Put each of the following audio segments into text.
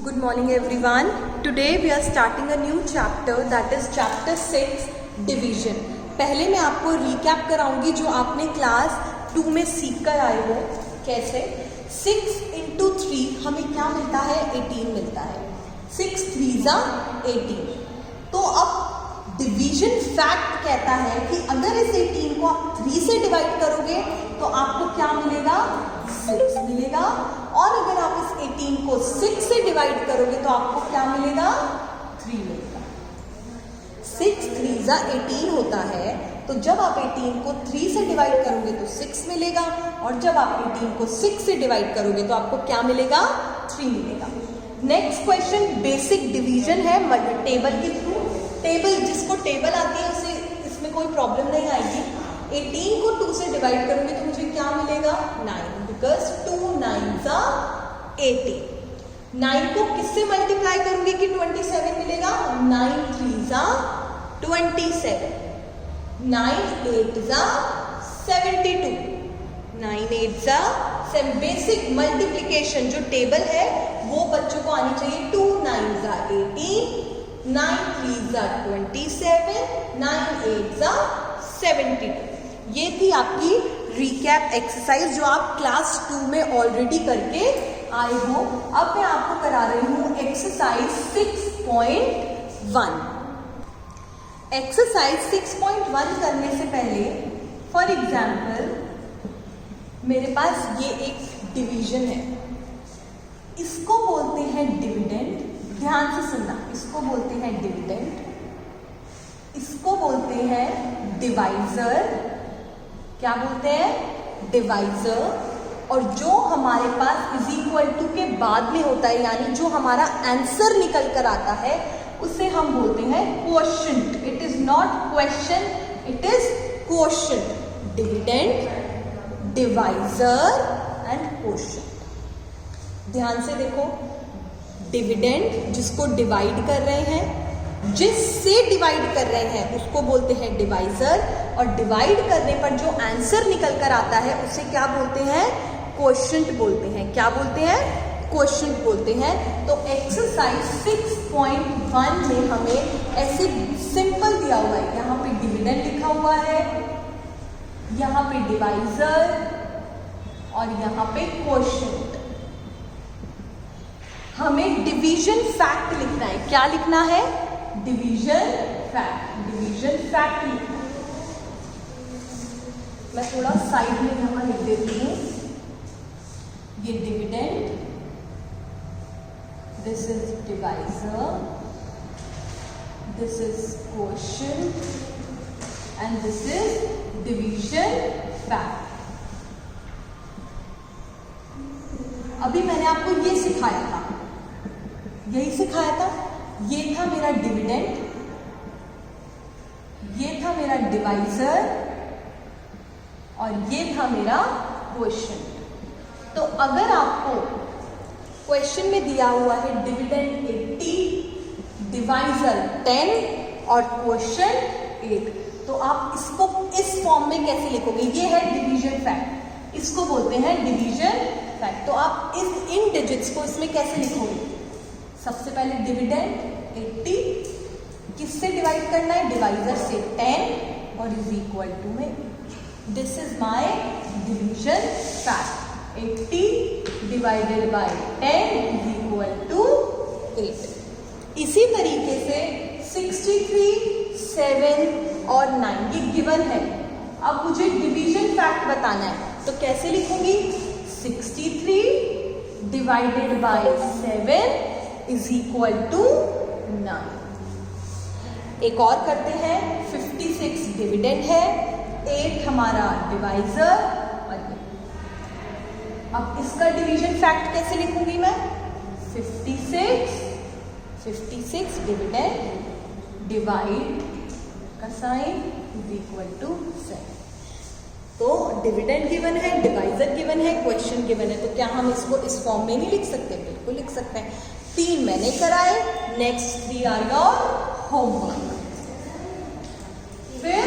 Good morning everyone. Today we are starting a new chapter, that is chapter 6 division. पहले मैं आपको recap कराऊंगी जो आपने क्लास 2 में सीख कर आए हो. कैसे 6 into 3 हमें क्या मिलता है, 18 मिलता है. 6 3s are 18. तो अब डिवीजन फैक्ट कहता है कि अगर इस 18 को आप 3 से डिवाइड करोगे तो आपको क्या मिलेगा, 6 मिलेगा. और अगर आप इस 18 को 6 से डिवाइड करोगे तो आपको क्या मिलेगा, 3 मिलेगा. 6 3s are 18 होता है. तो जब आप 18 को 3 से डिवाइड करोगे तो 6 मिलेगा, और जब आप 18 को 6 से डिवाइड करोगे तो आपको क्या मिलेगा, 3 मिलेगा. नेक्स्ट क्वेश्चन बेसिक डिवीजन है टेबल के थ्रू. टेबल जिसको टेबल आती है उसे इसमें कोई प्रॉब्लम नहीं आएगी. 18 को 2 से डिवाइड करोगे तो मुझे क्या मिलेगा, 9, बिकॉज 2 9s are 18. 9 को किससे मल्टीप्लाई करूंगी कि 27 मिलेगा, 9 3s are 27, 9 8s are 72, 9 8s are 7. Basic multiplication जो टेबल है वो बच्चों को आनी चाहिए. 2 9s are 18, 9 3s are 27, 9 8s are 72. ये थी आपकी रिकैप एक्सरसाइज जो आप क्लास 2 में ऑलरेडी करके आए हो. अब मैं आपको करा रही हूं एक्सरसाइज 6.1. एक्सरसाइज 6.1 करने से पहले फॉर एग्जाम्पल मेरे पास ये एक डिवीजन है, इसको बोलते हैं डिविडेंड. ध्यान से सुनना, इसको बोलते हैं डिविडेंड, इसको बोलते हैं डिवाइजर. क्या बोलते हैं, डिवाइजर. और जो हमारे पास इज इक्वल टू के बाद में होता है, यानी जो हमारा आंसर निकल कर आता है, उसे हम बोलते हैं quotient. It is not question, it is quotient. Dividend, divisor and quotient. ध्यान से देखो, डिविडेंड जिसको डिवाइड कर रहे हैं, जिससे डिवाइड कर रहे हैं उसको बोलते हैं डिवाइजर, और डिवाइड करने पर जो आंसर निकल कर आता है उसे क्या बोलते हैं, क्वोशिएंट बोलते हैं. क्या बोलते हैं, क्वोशिएंट बोलते हैं. तो एक्सरसाइज 6.1 में हमें ऐसे सिंपल दिया हुआ है, यहाँ पे डिविडेंड लिखा हुआ है, यहाँ पे डिवाइजर और यहाँ पे क्वोशिएंट. हमें डिवीजन फैक्ट लिखना है. क्या लिखना है, डिवीजन फैक्ट. डिवीजन फैक्ट लिखना है. मैं थोड़ा साइड में यहां लिख देती हूं. ये dividend, this is divisor, this is quotient and this is division fact. अभी मैंने आपको ये सिखाया था, यही सिखाया था. ये था मेरा डिविडेंड, ये था मेरा डिवाइजर और ये था मेरा क्वोशिएंट. तो अगर आपको क्वेश्चन में दिया हुआ है डिविडेंड 80, डिवाइजर 10 और क्वोशिएंट 8, तो आप इसको इस फॉर्म में कैसे लिखोगे. ये है डिवीजन फैक्ट, इसको बोलते हैं डिवीजन फैक्ट. तो आप इन डिजिट्स को इसमें कैसे लिखोगे. सबसे पहले डिविडेंड 80 किससे डिवाइड करना है, डिवाइजर से 10 और इज इक्वल टू में. This is my division fact. 80 divided by 10 is equal to 8. इसी तरीके से 63 7 और 9 ये गिवन है. अब मुझे डिवीजन फैक्ट बताना है, तो कैसे लिखूंगी, 63 divided by 7 is equal to 9. एक और करते हैं. 56 डिविडेंड है, 8 हमारा डिवाइजर, और अब इसका डिवीजन फैक्ट कैसे लिखूंगी मैं, 56 डिविडेंड डिवाइड का साइन इज इक्वल टू 7. तो डिविडेंड गिवन है, डिवाइजर गिवन है, क्वेश्चन गिवन है. तो क्या हम इसको इस फॉर्म में नहीं लिख सकते, बिल्कुल लिख सकते हैं. 3 मैंने कराए, नेक्स्ट 3 आर योर होमवर्क. फिर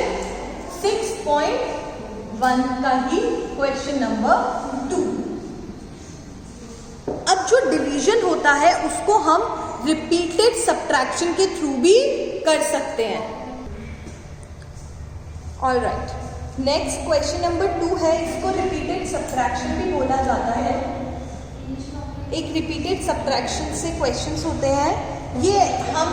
6.1 का ही क्वेश्चन नंबर 2. अब जो डिवीजन होता है उसको हम रिपीटेड सब्ट्रैक्शन के थ्रू भी कर सकते हैं। ऑलराइट, नेक्स्ट क्वेश्चन नंबर 2 है, इसको रिपीटेड सब्ट्रैक्शन भी बोला जाता है। एक रिपीटेड सब्ट्रैक्शन से क्वेश्चंस होते हैं, ये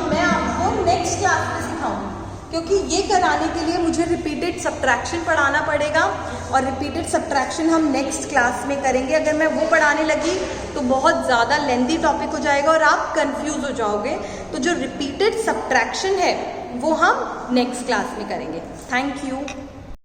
मैं आपको नेक्स्ट क्लास में सिखाऊंगी, क्योंकि ये कराने के लिए मुझे रिपीटेड सब्ट्रैक्शन पढ़ाना पड़ेगा और रिपीटेड सब्ट्रैक्शन हम नेक्स्ट क्लास में करेंगे। अगर मैं वो पढ़ाने लगी तो बहुत ज़्यादा लेंथी टॉपिक हो जाएगा और आप कंफ्यूज हो जाओगे। तो जो रिपीटेड सब्ट्रैक्शन है वो हम नेक्स्ट क्लास में करेंगे। Thank you.